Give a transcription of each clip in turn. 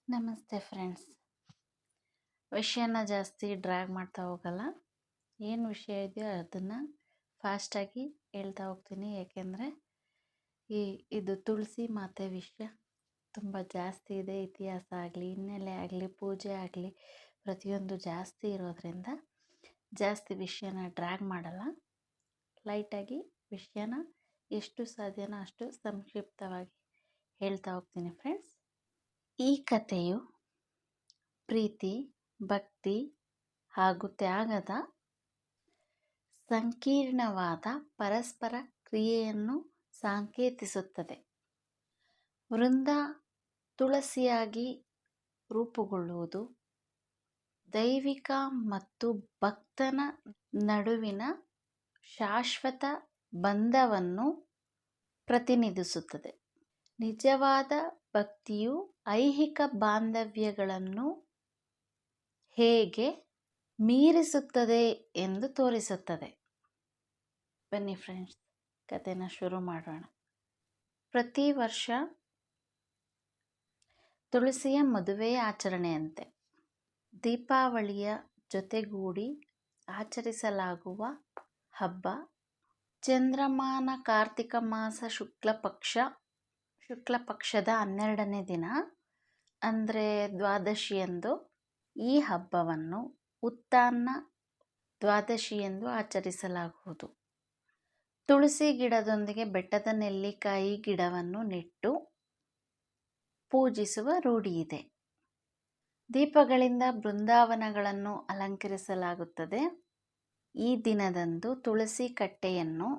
ನಮಸ್ತೆ ಫ್ರೆಂಡ್ಸ್. ವಿಷಯನ ಜಾಸ್ತಿ ಡ್ರ್ಯಾಗ್ ಮಾಡ್ತಾ ಹೋಗಲ್ಲ. ಏನು ವಿಷಯ ಇದೆಯೋ ಅದನ್ನು ಫಾಸ್ಟಾಗಿ ಹೇಳ್ತಾ ಹೋಗ್ತೀನಿ. ಏಕೆಂದರೆ ಇದು ತುಳಸಿ ಮಾತೆ ವಿಷಯ ತುಂಬ ಜಾಸ್ತಿ ಇದೆ. ಇತಿಹಾಸ ಆಗಲಿ, ಹಿನ್ನೆಲೆ ಆಗಲಿ, ಪೂಜೆ ಆಗಲಿ, ಪ್ರತಿಯೊಂದು ಜಾಸ್ತಿ ಇರೋದ್ರಿಂದ ಜಾಸ್ತಿ ವಿಷಯನ ಡ್ರ್ಯಾಗ್ ಮಾಡಲ್ಲ. ಲೈಟಾಗಿ ವಿಷಯನ ಎಷ್ಟು ಸಾಧ್ಯನೋ ಅಷ್ಟು ಸಂಕ್ಷಿಪ್ತವಾಗಿ ಹೇಳ್ತಾ ಹೋಗ್ತೀನಿ ಫ್ರೆಂಡ್ಸ್. ಈ ಕಥೆಯು ಪ್ರೀತಿ, ಭಕ್ತಿ ಹಾಗೂ ತ್ಯಾಗದ ಸಂಕೀರ್ಣವಾದ ಪರಸ್ಪರ ಕ್ರಿಯೆಯನ್ನು ಸಾಂಕೇತಿಸುತ್ತದೆ. ವೃಂದ ತುಳಸಿಯಾಗಿ ರೂಪುಗೊಳ್ಳುವುದು ದೈವಿಕ ಮತ್ತು ಭಕ್ತನ ನಡುವಿನ ಶಾಶ್ವತ ಬಂಧವನ್ನು ಪ್ರತಿನಿಧಿಸುತ್ತದೆ. ನಿಜವಾದ ಭಕ್ತಿಯು ಐಹಿಕ ಬಾಂಧವ್ಯಗಳನ್ನು ಹೇಗೆ ಮೀರಿಸುತ್ತದೆ ಎಂದು ತೋರಿಸುತ್ತದೆ. ಬನ್ನಿ ಫ್ರೆಂಡ್ಸ್, ಕಥೆನ ಶುರು ಮಾಡೋಣ. ಪ್ರತಿ ವರ್ಷ ತುಳಸಿಯ ಮದುವೆಯ ಆಚರಣೆಯಂತೆ ದೀಪಾವಳಿಯ ಜೊತೆಗೂಡಿ ಆಚರಿಸಲಾಗುವ ಹಬ್ಬ ಚಂದ್ರಮಾನ ಕಾರ್ತಿಕ ಮಾಸ ಶುಕ್ಲ ಪಕ್ಷದ 12ನೇ ದಿನ ಅಂದರೆ ದ್ವಾದಶಿಯಂದು ಈ ಹಬ್ಬವನ್ನು ಉತ್ಥಾನ ದ್ವಾದಶಿಯೆಂದು ಆಚರಿಸಲಾಗುವುದು. ತುಳಸಿ ಗಿಡದೊಂದಿಗೆ ಬೆಟ್ಟದ ನೆಲ್ಲಿಕಾಯಿ ಗಿಡವನ್ನು ನೆಟ್ಟು ಪೂಜಿಸುವ ರೂಢಿಯಿದೆ. ದೀಪಗಳಿಂದ ಬೃಂದಾವನಗಳನ್ನು ಅಲಂಕರಿಸಲಾಗುತ್ತದೆ. ಈ ದಿನದಂದು ತುಳಸಿ ಕಟ್ಟೆಯನ್ನು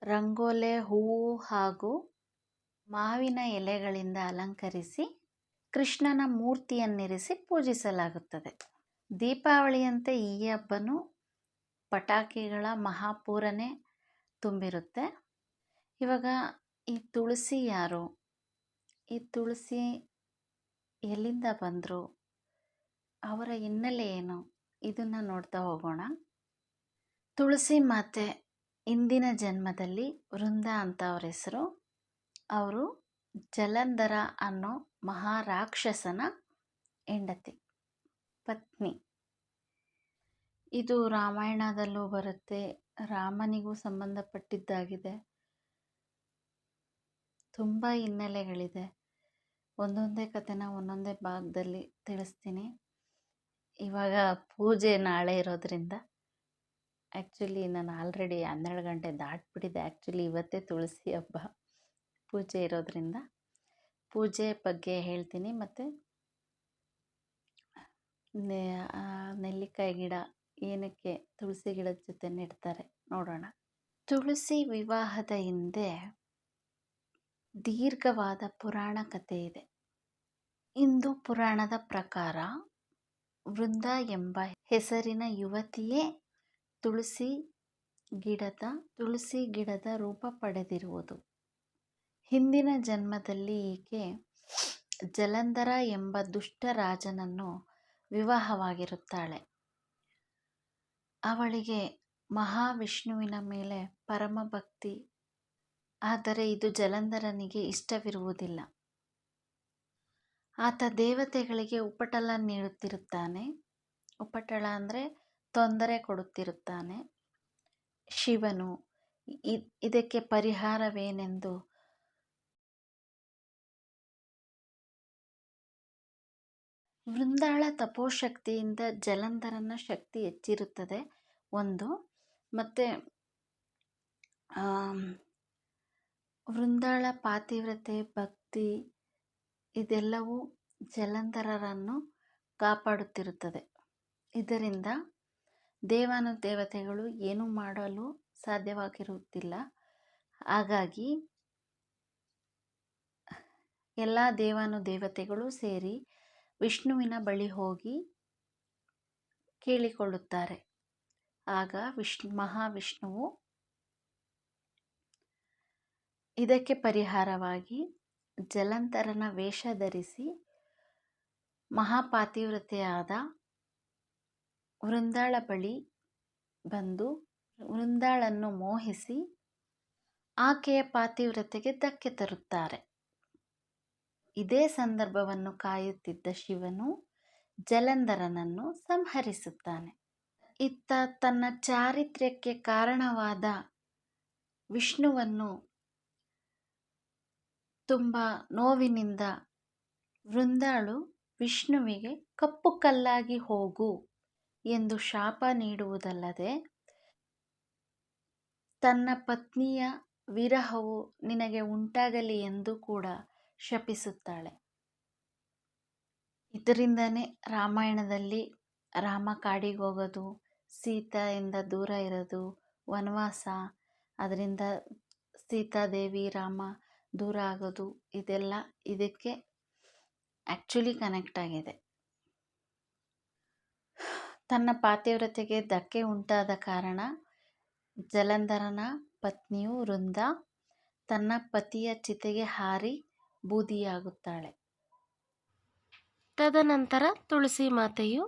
ರಂಗೋಲೆ, ಹೂವು ಹಾಗೂ ಮಾವಿನ ಎಲೆಗಳಿಂದ ಅಲಂಕರಿಸಿ ಕೃಷ್ಣನ ಮೂರ್ತಿಯನ್ನಿರಿಸಿ ಪೂಜಿಸಲಾಗುತ್ತದೆ. ದೀಪಾವಳಿಯಂತೆ ಈ ಹಬ್ಬನು ಪಟಾಕಿಗಳ ಮಹಾಪೂರನೇ ತುಂಬಿರುತ್ತೆ. ಇವಾಗ ಈ ತುಳಸಿ ಯಾರು, ಈ ತುಳಸಿ ಎಲ್ಲಿಂದ ಬಂದರು, ಅವರ ಹಿನ್ನೆಲೆ ಏನು, ಇದನ್ನು ನೋಡ್ತಾ ಹೋಗೋಣ. ತುಳಸಿ ಮಾತೆ ಇಂದಿನ ಜನ್ಮದಲ್ಲಿ ವೃಂದ ಅಂತ ಅವ್ರ ಹೆಸರು. ಅವರು ಜಲಂಧರ ಅನ್ನೋ ಮಹಾರಾಕ್ಷಸನ ಹೆಂಡತಿ, ಪತ್ನಿ. ಇದು ರಾಮಾಯಣದಲ್ಲೂ ಬರುತ್ತೆ, ರಾಮನಿಗೂ ಸಂಬಂಧಪಟ್ಟಿದ್ದಾಗಿದೆ. ತುಂಬ ಹಿನ್ನೆಲೆಗಳಿದೆ. ಒಂದೊಂದೇ ಕಥೆನ ಒಂದೊಂದೇ ಭಾಗದಲ್ಲಿ ತಿಳಿಸ್ತೀನಿ. ಇವಾಗ ಪೂಜೆ ನಾಳೆ ಇರೋದ್ರಿಂದ ಆ್ಯಕ್ಚುಲಿ ನಾನು ಆಲ್ರೆಡಿ 12 ಗಂಟೆ ದಾಟ್ಬಿಟ್ಟಿದೆ. ಆ್ಯಕ್ಚುಲಿ ಇವತ್ತೇ ತುಳಸಿ ಹಬ್ಬ, ಪೂಜೆ ಇರೋದ್ರಿಂದ ಪೂಜೆ ಬಗ್ಗೆ ಹೇಳ್ತೀನಿ. ಮತ್ತು ನೆಲ್ಲಿಕಾಯಿ ಗಿಡ ಏನಕ್ಕೆ ತುಳಸಿ ಗಿಡದ ಜೊತೆ ನೆಡ್ತಾರೆ ನೋಡೋಣ. ತುಳಸಿ ವಿವಾಹದ ಹಿಂದೆ ದೀರ್ಘವಾದ ಪುರಾಣ ಕಥೆ ಇದೆ. ಹಿಂದೂ ಪುರಾಣದ ಪ್ರಕಾರ ವೃಂದ ಎಂಬ ಹೆಸರಿನ ಯುವತಿಯೇ ತುಳಸಿ ಗಿಡದ ರೂಪ ಪಡೆದಿರುವುದು. ಹಿಂದಿನ ಜನ್ಮದಲ್ಲಿ ಈಕೆ ಜಲಂಧರ ಎಂಬ ದುಷ್ಟ ರಾಜನನ್ನು ವಿವಾಹವಾಗಿರುತ್ತಾಳೆ. ಅವಳಿಗೆ ಮಹಾವಿಷ್ಣುವಿನ ಮೇಲೆ ಪರಮ ಭಕ್ತಿ. ಆದರೆ ಇದು ಜಲಂಧರನಿಗೆ ಇಷ್ಟವಿರುವುದಿಲ್ಲ. ಆತ ದೇವತೆಗಳಿಗೆ ಉಪಟಳ ನೀಡುತ್ತಿರುತ್ತಾನೆ. ಉಪಟಳ ಅಂದರೆ ತೊಂದರೆ ಕೊಡುತ್ತಿರುತ್ತಾನೆ. ಶಿವನು ಇದಕ್ಕೆ ಪರಿಹಾರವೇನೆಂದು ವೃಂದಾಳ ತಪೋಶಕ್ತಿಯಿಂದ ಜಲಂಧರನ ಶಕ್ತಿ ಹೆಚ್ಚಿರುತ್ತದೆ ಒಂದು. ಮತ್ತು ವೃಂದಾಳ ಪಾತಿವ್ರತೆ, ಭಕ್ತಿ ಇದೆಲ್ಲವೂ ಜಲಂಧರರನ್ನು ಕಾಪಾಡುತ್ತಿರುತ್ತದೆ. ಇದರಿಂದ ದೇವಾನುದೇವತೆಗಳು ಏನೂ ಮಾಡಲು ಸಾಧ್ಯವಾಗಿರುವುದಿಲ್ಲ. ಹಾಗಾಗಿ ಎಲ್ಲ ದೇವಾನುದೇವತೆಗಳು ಸೇರಿ ವಿಷ್ಣುವಿನ ಬಳಿ ಹೋಗಿ ಕೇಳಿಕೊಳ್ಳುತ್ತಾರೆ. ಆಗ ಮಹಾವಿಷ್ಣುವು ಇದಕ್ಕೆ ಪರಿಹಾರವಾಗಿ ಜಲಂಧರನ ವೇಷ ಧರಿಸಿ ಮಹಾಪಾತಿವ್ರತೆಯಾದ ವೃಂದಾಳ ಬಳಿ ಬಂದು ವೃಂದಾಳನ್ನು ಮೋಹಿಸಿ ಆಕೆಯ ಪಾತಿವ್ರತೆಗೆ ಧಕ್ಕೆ ತರುತ್ತಾರೆ. ಇದೇ ಸಂದರ್ಭವನ್ನು ಕಾಯುತ್ತಿದ್ದ ಶಿವನು ಜಲಂಧರನನ್ನು ಸಂಹರಿಸುತ್ತಾನೆ. ಇತ್ತ ತನ್ನ ಚಾರಿತ್ರ್ಯಕ್ಕೆ ಕಾರಣವಾದ ವಿಷ್ಣುವನ್ನು ತುಂಬ ನೋವಿನಿಂದ ವೃಂದಾಳು ವಿಷ್ಣುವಿಗೆ ಕಪ್ಪು ಕಲ್ಲಾಗಿ ಹೋಗು ಎಂದು ಶಾಪ ನೀಡುವುದಲ್ಲದೆ ತನ್ನ ಪತ್ನಿಯ ವಿರಹವು ನಿನಗೆ ಉಂಟಾಗಲಿ ಎಂದು ಕೂಡ ಶಪಿಸುತ್ತಾಳೆ. ಇದರಿಂದನೇ ರಾಮಾಯಣದಲ್ಲಿ ರಾಮ ಕಾಡಿಗೆ ಹೋಗೋದು, ಸೀತೆಯಿಂದ ದೂರ ಇರೋದು, ವನವಾಸ, ಅದರಿಂದ ಸೀತಾದೇವಿ ರಾಮ ದೂರ ಆಗೋದು, ಇದೆಲ್ಲ ಇದಕ್ಕೆ ಆ್ಯಕ್ಚುಲಿ ಕನೆಕ್ಟ್ ಆಗಿದೆ. ತನ್ನ ಪಾತಿವ್ರತೆಗೆ ಧಕ್ಕೆ ಉಂಟಾದ ಕಾರಣ ಜಲಂಧರನ ಪತ್ನಿಯು ವೃಂದ ತನ್ನ ಪತಿಯ ಚಿತೆಗೆ ಹಾರಿ ಬೂದಿಯಾಗುತ್ತಾಳೆ. ತದನಂತರ ತುಳಸಿ ಮಾತೆಯು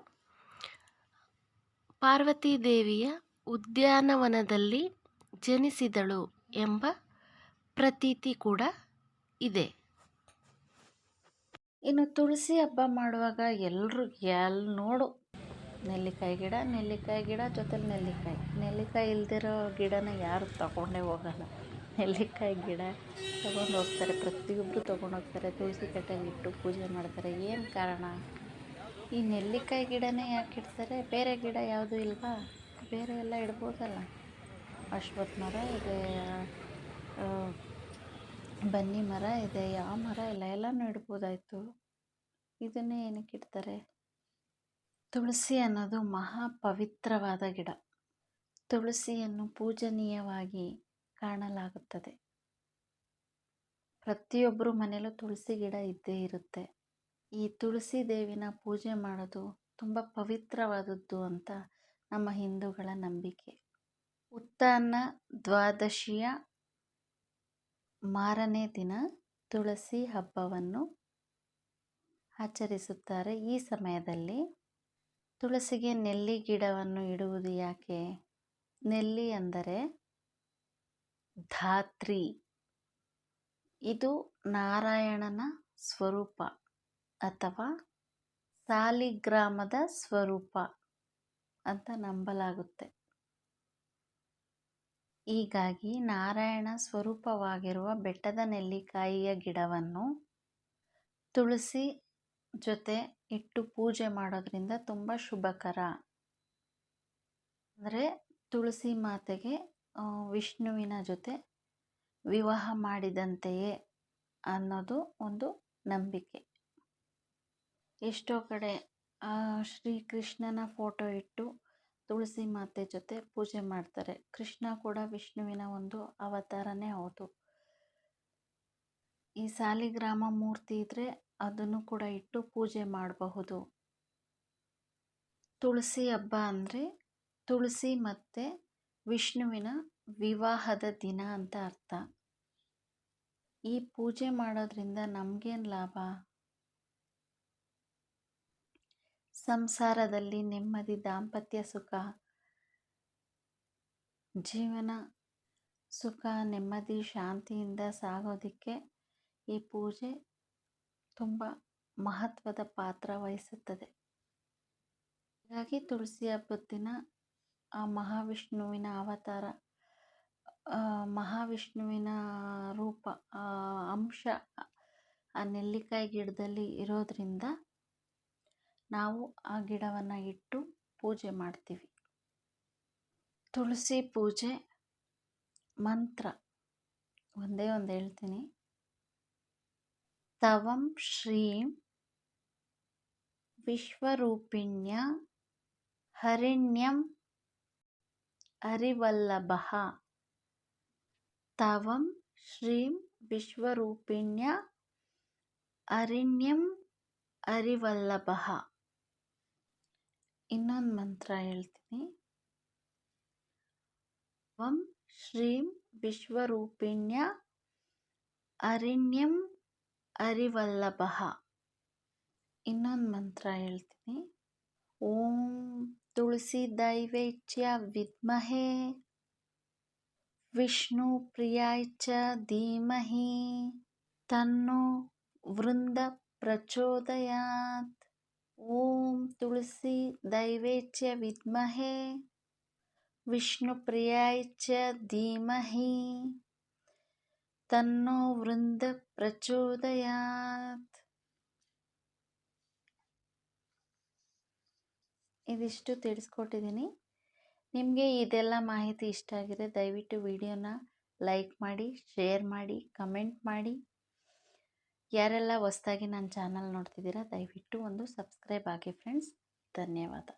ಪಾರ್ವತೀ ದೇವಿಯ ಉದ್ಯಾನವನದಲ್ಲಿ ಜನಿಸಿದಳು ಎಂಬ ಪ್ರತೀತಿ ಕೂಡ ಇದೆ. ಇನ್ನು ತುಳಸಿ ಹಬ್ಬ ಮಾಡುವಾಗ ಎಲ್ಲರೂ ನೋಡು ನೆಲ್ಲಿಕಾಯಿ ಗಿಡ ಜೊತೆಲಿ ನೆಲ್ಲಿಕಾಯಿ ಇಲ್ದಿರೋ ಗಿಡನ ಯಾರು ತಗೊಂಡೇ ಹೋಗಲ್ಲ. ನೆಲ್ಲಿಕಾಯಿ ಗಿಡ ತಗೊಂಡು ಹೋಗ್ತಾರೆ, ಪ್ರತಿಯೊಬ್ಬರು ತೊಗೊಂಡು ಹೋಗ್ತಾರೆ, ತುಳಸಿ ಕಟ್ಟೆಗೆ ಇಟ್ಟು ಪೂಜೆ ಮಾಡ್ತಾರೆ. ಏನು ಕಾರಣ? ಈ ನೆಲ್ಲಿಕಾಯಿ ಗಿಡನೇ ಯಾಕೆ ಇಡ್ತಾರೆ? ಬೇರೆ ಗಿಡ ಯಾವುದೂ ಇಲ್ವಾ? ಬೇರೆ ಎಲ್ಲ ಇಡ್ಬೋದಲ್ಲ. ಅಶ್ವತ್ಥ ಮರ ಇದೆ, ಬನ್ನಿ ಮರ ಇದೆ, ಯಾವ ಮರ ಇಲ್ಲ, ಎಲ್ಲನೂ ಇಡ್ಬೋದಾಯಿತು. ಇದನ್ನೇ ಏನಕ್ಕೆ ಇಡ್ತಾರೆ? ತುಳಸಿ ಅನ್ನೋದು ಮಹಾ ಪವಿತ್ರವಾದ ಗಿಡ. ತುಳಸಿಯನ್ನು ಪೂಜನೀಯವಾಗಿ ಕಾಣಲಾಗುತ್ತದೆ. ಪ್ರತಿಯೊಬ್ಬರ ಮನೆಯಲ್ಲೂ ತುಳಸಿ ಗಿಡ ಇದ್ದೇ ಇರುತ್ತೆ. ಈ ತುಳಸಿ ದೇವಿನ ಪೂಜೆ ಮಾಡೋದು ತುಂಬ ಪವಿತ್ರವಾದದ್ದು ಅಂತ ನಮ್ಮ ಹಿಂದೂಗಳ ನಂಬಿಕೆ. ಉತ್ಥಾನ ದ್ವಾದಶಿಯ ಮಾರನೇ ದಿನ ತುಳಸಿ ಹಬ್ಬವನ್ನು ಆಚರಿಸುತ್ತಾರೆ. ಈ ಸಮಯದಲ್ಲಿ ತುಳಸಿಗೆ ನೆಲ್ಲಿ ಗಿಡವನ್ನು ಇಡುವುದು ಯಾಕೆ? ನೆಲ್ಲಿ ಅಂದರೆ ಧಾತ್ರಿ. ಇದು ನಾರಾಯಣನ ಸ್ವರೂಪ ಅಥವಾ ಸಾಲಿಗ್ರಾಮದ ಸ್ವರೂಪ ಅಂತ ನಂಬಲಾಗುತ್ತೆ. ಹೀಗಾಗಿ ನಾರಾಯಣ ಸ್ವರೂಪವಾಗಿರುವ ಬೆಟ್ಟದ ನೆಲ್ಲಿಕಾಯಿಯ ಗಿಡವನ್ನು ತುಳಸಿ ಜೊತೆ ಇಟ್ಟು ಪೂಜೆ ಮಾಡೋದ್ರಿಂದ ತುಂಬ ಶುಭಕರ. ಅಂದರೆ ತುಳಸಿ ಮಾತೆಗೆ ವಿಷ್ಣುವಿನ ಜೊತೆ ವಿವಾಹ ಮಾಡಿದಂತೆಯೇ ಅನ್ನೋದು ಒಂದು ನಂಬಿಕೆ. ಎಷ್ಟೋ ಕಡೆ ಶ್ರೀಕೃಷ್ಣನ ಫೋಟೋ ಇಟ್ಟು ತುಳಸಿ ಮಾತೆ ಜೊತೆ ಪೂಜೆ ಮಾಡ್ತಾರೆ. ಕೃಷ್ಣ ಕೂಡ ವಿಷ್ಣುವಿನ ಒಂದು ಅವತಾರನೇ ಹೌದು. ಈ ಸಾಲಿಗ್ರಾಮ ಮೂರ್ತಿ ಇದ್ದರೆ ಅದನ್ನು ಕೂಡ ಇಟ್ಟು ಪೂಜೆ ಮಾಡಬಹುದು. ತುಳಸಿ ಹಬ್ಬ ಅಂದರೆ ತುಳಸಿ ಮತ್ತು ವಿಷ್ಣುವಿನ ವಿವಾಹದ ದಿನ ಅಂತ ಅರ್ಥ. ಈ ಪೂಜೆ ಮಾಡೋದ್ರಿಂದ ನಮಗೇನು ಲಾಭ? ಸಂಸಾರದಲ್ಲಿ ನೆಮ್ಮದಿ, ದಾಂಪತ್ಯ ಸುಖ, ಜೀವನ ಸುಖ, ನೆಮ್ಮದಿ, ಶಾಂತಿಯಿಂದ ಸಾಗೋದಕ್ಕೆ ಈ ಪೂಜೆ ತುಂಬ ಮಹತ್ವದ ಪಾತ್ರ ವಹಿಸುತ್ತದೆ. ಹಾಗಾಗಿ ತುಳಸಿ ಹಬ್ಬದ ದಿನ ಆ ಮಹಾವಿಷ್ಣುವಿನ ಅವತಾರ, ಮಹಾವಿಷ್ಣುವಿನ ರೂಪ, ಅಂಶ ಆ ನೆಲ್ಲಿಕಾಯಿ ಗಿಡದಲ್ಲಿ ಇರೋದ್ರಿಂದ ನಾವು ಆ ಗಿಡವನ್ನು ಇಟ್ಟು ಪೂಜೆ ಮಾಡ್ತೀವಿ. ತುಳಸಿ ಪೂಜೆ ಮಂತ್ರ ಒಂದೇ ಒಂದು ಹೇಳ್ತೀನಿ. ತವಂ ಶ್ರೀಂ ವಿಶ್ವರೂಪಿಣ್ಯ ಹರಿಣ್ಯಂ ಹರಿವಲ್ಲಭಃ. ತವಂ ಶ್ರೀಂ ವಿಶ್ವರೂಪಿಣ್ಯ ಹರಿಣ್ಯಂ ಹರಿವಲ್ಲಭಃ. ಇನ್ನೊಂದು ಮಂತ್ರ ಹೇಳ್ತೀನಿ. ತವಂ ಶ್ರೀಂ ವಿಶ್ವರೂಪಿಣ್ಯ ಹರಿಣ್ಯಂ ಹರಿವಲ್ಲಭಃ. ಇನ್ನೊಂದು ಮಂತ್ರ ಹೇಳ್ತೀನಿ. ಓಂ ತುಳಸಿ ದೈವೇಚ್ಯ ವಿದ್ಮಹೇ ವಿಷ್ಣು ಪ್ರಿಯಾಯ ಚ ಧೀಮಹಿ ತನ್ನೋ ವೃಂದ ಪ್ರಚೋದಯಾತ್. ಓಂ ತುಳಸಿ ದೈವೇಚ್ಯ ವಿದ್ಮಹೇ ವಿಷ್ಣುಪ್ರಿಯಾಯ ಚ ಧೀಮಹಿ ತನ್ನೋ ವೃಂದ ಪ್ರಚೋದಯಾತ್. ಇದಿಷ್ಟು ತಿಳಿಸ್ಕೊಟ್ಟಿದ್ದೀನಿ. ನಿಮಗೆ ಇದೆಲ್ಲ ಮಾಹಿತಿ ಇಷ್ಟ ಆಗಿದೆ ದಯವಿಟ್ಟು ವಿಡಿಯೋನ ಲೈಕ್ ಮಾಡಿ, ಶೇರ್ ಮಾಡಿ, ಕಮೆಂಟ್ ಮಾಡಿ. ಯಾರೆಲ್ಲ ಹೊಸ್ದಾಗಿ ನನ್ನ ಚಾನಲ್ ನೋಡ್ತಿದ್ದೀರಾ ದಯವಿಟ್ಟು ಒಂದು ಸಬ್ಸ್ಕ್ರೈಬ್ ಆಗಿ ಫ್ರೆಂಡ್ಸ್. ಧನ್ಯವಾದ.